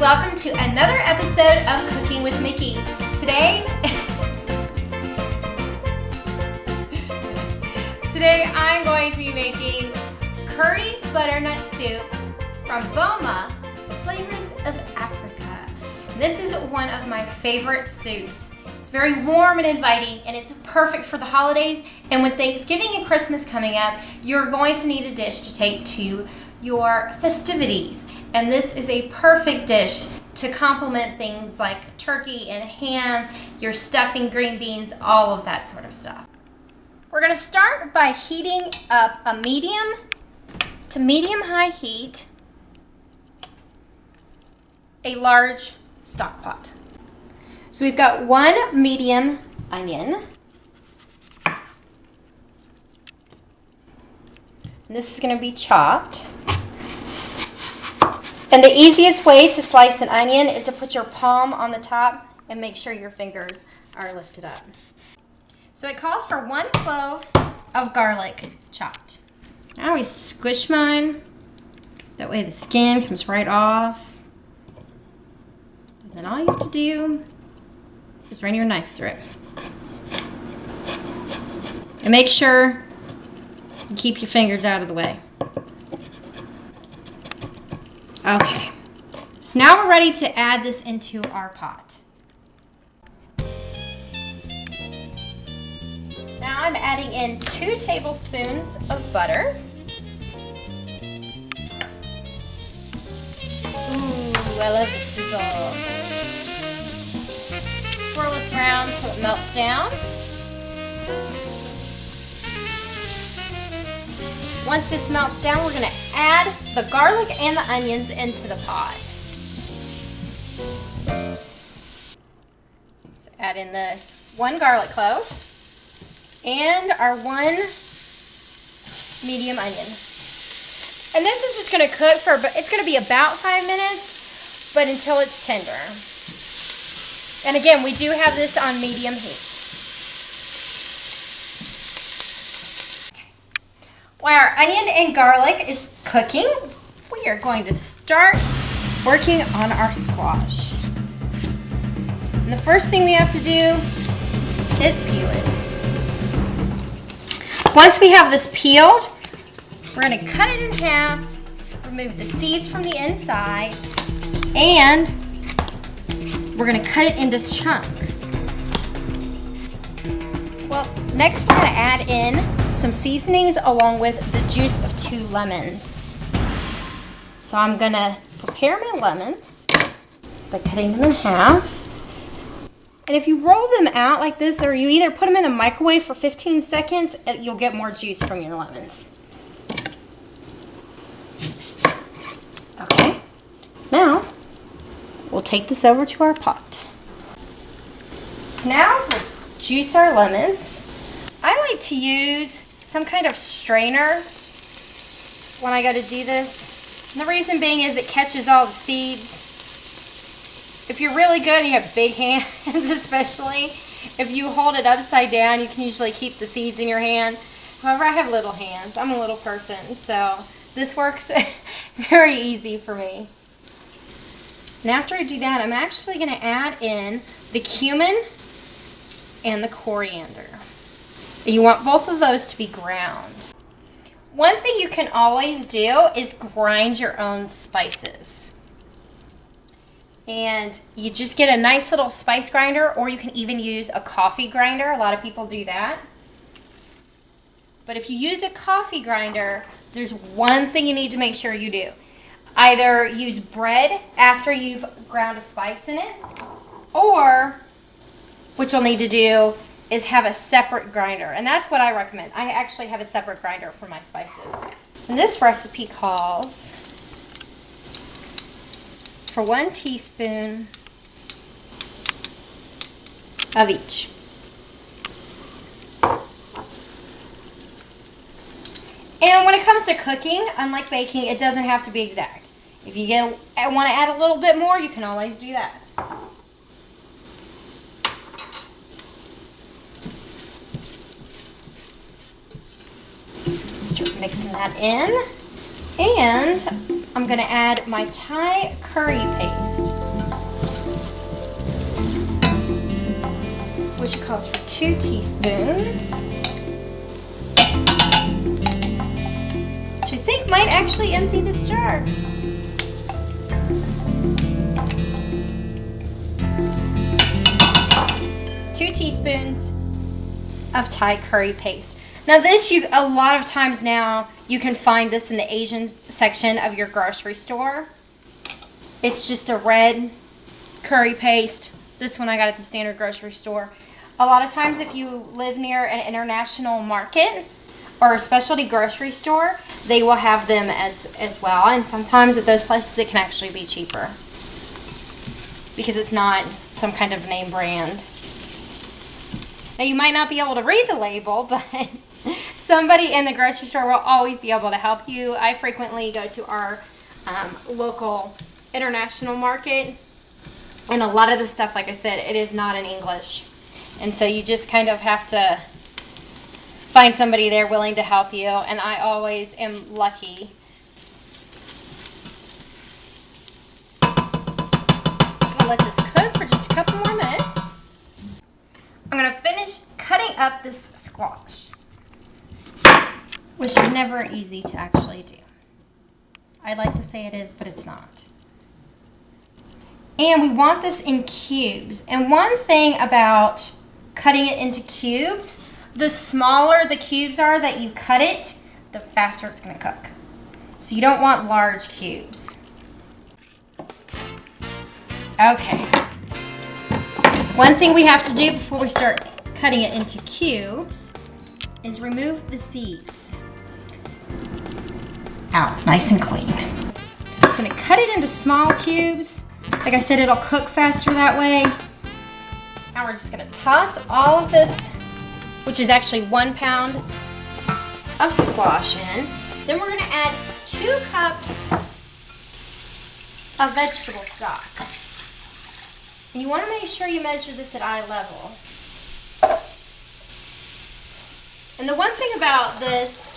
welcome to another episode of Cooking with Mickey. Today I'm going to be making curry butternut soup from Boma, Flavors of Africa. This is one of my favorite soups. It's very warm and inviting, and it's perfect for the holidays. And with Thanksgiving and Christmas coming up, you're going to need a dish to take to your festivities. And this is a perfect dish to complement things like turkey and ham, your stuffing, green beans, all of that sort of stuff. We're going to start by heating up a medium to medium-high heat a large stock pot. So we've got one medium onion. And this is going to be chopped. And the easiest way to slice an onion is to put your palm on the top and make sure your fingers are lifted up. So it calls for 1 clove of garlic chopped. I always squish mine. That way the skin comes right off. And then all you have to do is run your knife through it. And make sure you keep your fingers out of the way. Okay, so now we're ready to add this into our pot. Now I'm adding in 2 tablespoons of butter. Ooh, I love the sizzle. Swirl this around until it melts down. Once this melts down, we're going to add the garlic and the onions into the pot. So add in the 1 garlic clove and our 1 medium onion. And this is just going to cook for, it's going to be about 5 minutes, but until it's tender. And again, we do have this on medium heat. While our onion and garlic is cooking, we are going to start working on our squash. And the first thing we have to do is peel it. Once we have this peeled, we're going to cut it in half, remove the seeds from the inside, and we're going to cut it into chunks. Well, next we're going to add in some seasonings along with the juice of 2 lemons. So I'm going to prepare my lemons by cutting them in half. And if you roll them out like this, or you either put them in the microwave for 15 seconds, you'll get more juice from your lemons. Okay, now we'll take this over to our pot. So now we'll juice our lemons. I like to use some kind of strainer when I go to do this. And the reason being is it catches all the seeds. If you're really good and you have big hands especially, if you hold it upside down, you can usually keep the seeds in your hand. However, I have little hands. I'm a little person, so this works very easy for me. And after I do that, I'm actually going to add in the cumin and the coriander. You want both of those to be ground. One thing you can always do is grind your own spices. And you just get a nice little spice grinder, or you can even use a coffee grinder. A lot of people do that. But if you use a coffee grinder, there's one thing you need to make sure you do. Either use bread after you've ground a spice in it, or what you'll need to do is have a separate grinder. And that's what I recommend. I actually have a separate grinder for my spices. And this recipe calls for 1 teaspoon of each. And when it comes to cooking, unlike baking, it doesn't have to be exact. If you want to add a little bit more, you can always do that. Start mixing that in. And I'm gonna add my Thai curry paste, which calls for 2 teaspoons, which I think might actually empty this jar. Two teaspoons of Thai curry paste. Now this, a lot of times now, you can find this in the Asian section of your grocery store. It's just a red curry paste. This one I got at the standard grocery store. A lot of times if you live near an international market or a specialty grocery store, they will have them as well. And sometimes at those places it can actually be cheaper because it's not some kind of name brand. Now you might not be able to read the label, but somebody in the grocery store will always be able to help you. I frequently go to our local international market, and a lot of the stuff, like I said, it is not in English. And so you just kind of have to find somebody there willing to help you, and I always am lucky. I'm going to let this cook for just a couple more minutes. I'm going to finish cutting up this squash, which is never easy to actually do. I'd like to say it is, but it's not. And we want this in cubes. And one thing about cutting it into cubes, the smaller the cubes are that you cut it, the faster it's going to cook. So you don't want large cubes. Okay. One thing we have to do before we start cutting it into cubes is remove the seeds. Out, nice and clean. I'm going to cut it into small cubes. Like I said, it'll cook faster that way. Now we're just going to toss all of this, which is actually 1 pound of squash in. Then we're going to add 2 cups of vegetable stock. And you want to make sure you measure this at eye level. And the one thing about this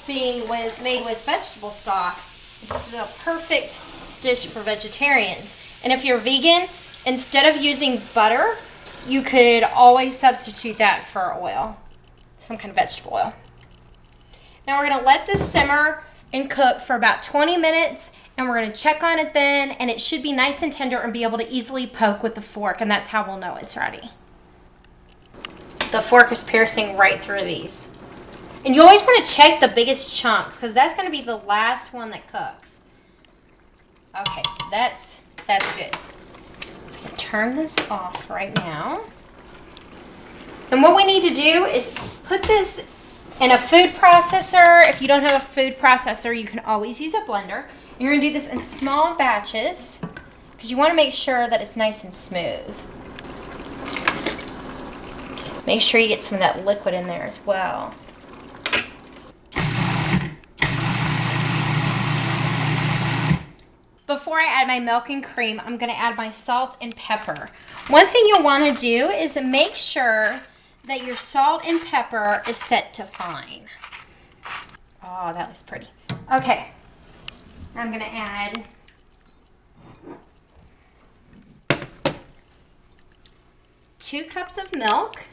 being made with vegetable stock is this is a perfect dish for vegetarians. And if you're vegan, instead of using butter, you could always substitute that for oil, some kind of vegetable oil. Now we're going to let this simmer and cook for about 20 minutes, and we're going to check on it then, and it should be nice and tender and be able to easily poke with the fork, and that's how we'll know it's ready. The fork is piercing right through these. And you always want to check the biggest chunks, because that's going to be the last one that cooks. Okay, so that's good. Let's going to turn this off right now. And what we need to do is put this in a food processor. If you don't have a food processor, you can always use a blender. And you're going to do this in small batches because you want to make sure that it's nice and smooth. Make sure you get some of that liquid in there as well. Before I add my milk and cream, I'm going to add my salt and pepper. One thing you'll want to do is make sure that your salt and pepper is set to fine. Oh, that looks pretty. Okay, I'm going to add two cups of milk.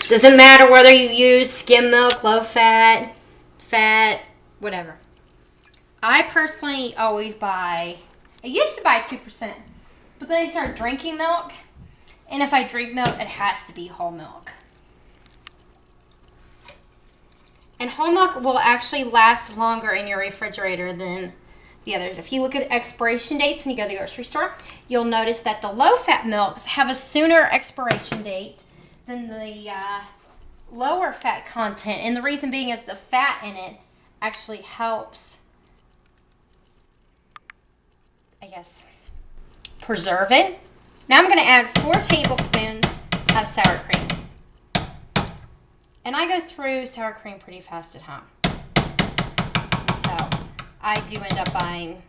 Doesn't matter whether you use skim milk, low fat, whatever. I personally always buy, I used to buy 2%, but then I started drinking milk, and if I drink milk, it has to be whole milk. And whole milk will actually last longer in your refrigerator than the others. If you look at expiration dates when you go to the grocery store, you'll notice that the low-fat milks have a sooner expiration date than the lower fat content, and the reason being is the fat in it actually helps, I guess, preserve it. Now I'm going to add 4 tablespoons of sour cream. And I go through sour cream pretty fast at home. So I do end up buying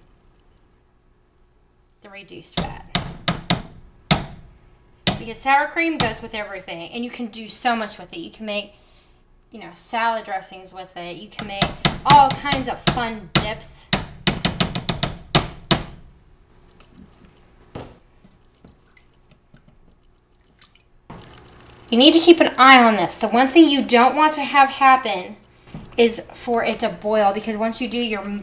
the reduced fat. Because sour cream goes with everything, and you can do so much with it. You can make you know, salad dressings with it. You can make all kinds of fun dips. You need to keep an eye on this. The one thing you don't want to have happen is for it to boil, because once you do,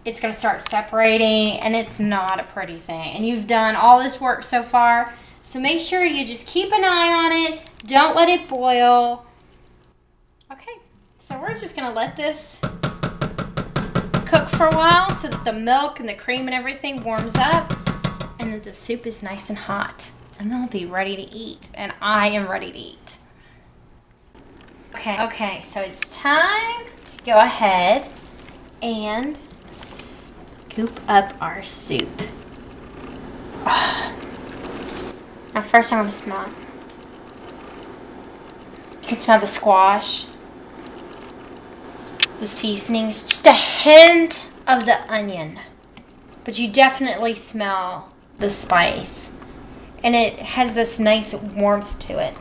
it's going to start separating, and it's not a pretty thing. And you've done all this work so far, so make sure you just keep an eye on it. Don't let it boil. Okay, so we're just going to let this cook for a while so that the milk and the cream and everything warms up, and that the soup is nice and hot. And they'll be ready to eat, and I am ready to eat. Okay, so it's time to go ahead and scoop up our soup. Oh. Now first I'm going to smell it. You can smell the squash, the seasonings, just a hint of the onion. But you definitely smell the spice. And it has this nice warmth to it.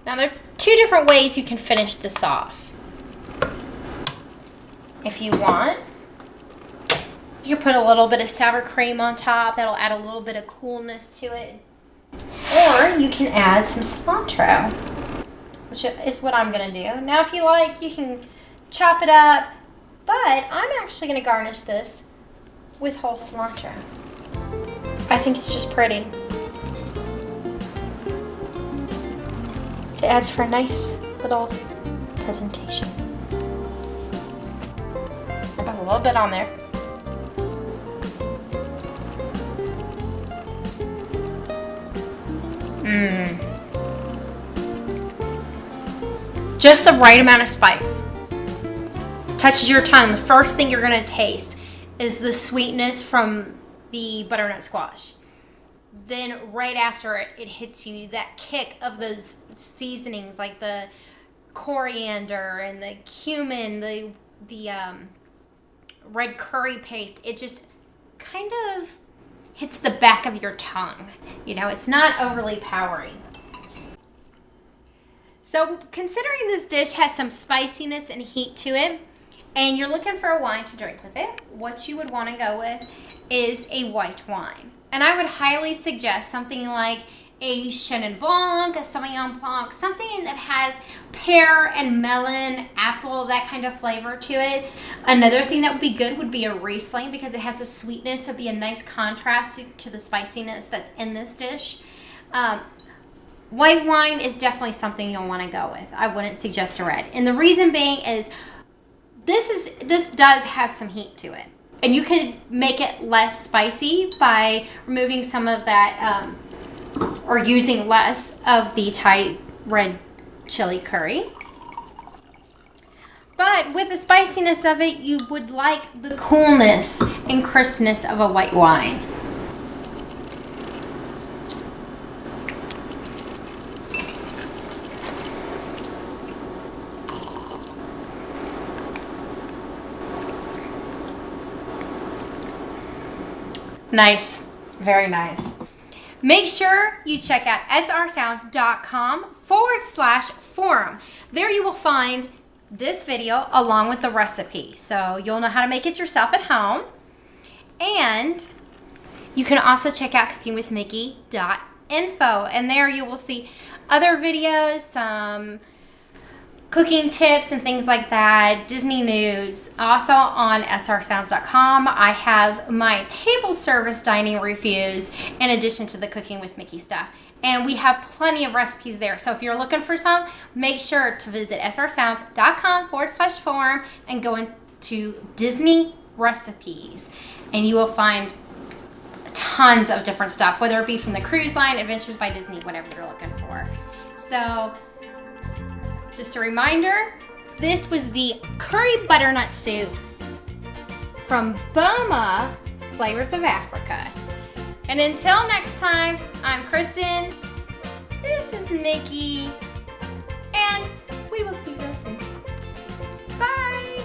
Now there are two different ways you can finish this off. If you want, you can put a little bit of sour cream on top. That'll add a little bit of coolness to it. Or you can add some cilantro, which is what I'm going to do. Now if you like, you can chop it up, but I'm actually going to garnish this with whole cilantro. I think it's just pretty. It adds for a nice little presentation. I put a little bit on there. Just the right amount of spice. Touches your tongue. The first thing you're gonna taste is the sweetness from the butternut squash. Then right after it hits you, that kick of those seasonings like the coriander and the cumin, the red curry paste. It just kind of hits the back of your tongue. You know, it's not overly powdery. So considering this dish has some spiciness and heat to it, and you're looking for a wine to drink with it, what you would want to go with is a white wine. And I would highly suggest something like a Chenin Blanc, a Sauvignon Blanc, something that has pear and melon, apple, that kind of flavor to it. Another thing that would be good would be a Riesling, because it has a sweetness, so it'd be a nice contrast to the spiciness that's in this dish. White wine is definitely something you'll want to go with. I wouldn't suggest a red. And the reason being is this does have some heat to it. And you can make it less spicy by removing some of that or using less of the Thai red chili curry. But with the spiciness of it, you would like the coolness and crispness of a white wine. Nice, very nice. Make sure you check out srsounds.com/forum. There you will find this video along with the recipe. So you'll know how to make it yourself at home. And you can also check out cookingwithmickey.info. And there you will see other videos, some cooking tips and things like that, Disney news. Also on srsounds.com, I have my table service dining reviews in addition to the Cooking with Mickey stuff. And we have plenty of recipes there. So if you're looking for some, make sure to visit srsounds.com/forum and go into Disney recipes. And you will find tons of different stuff, whether it be from the cruise line, Adventures by Disney, whatever you're looking for. So just a reminder, this was the curry butternut soup from Boma, Flavors of Africa. And until next time, I'm Kristen, this is Mickey, and we will see you real soon. Bye!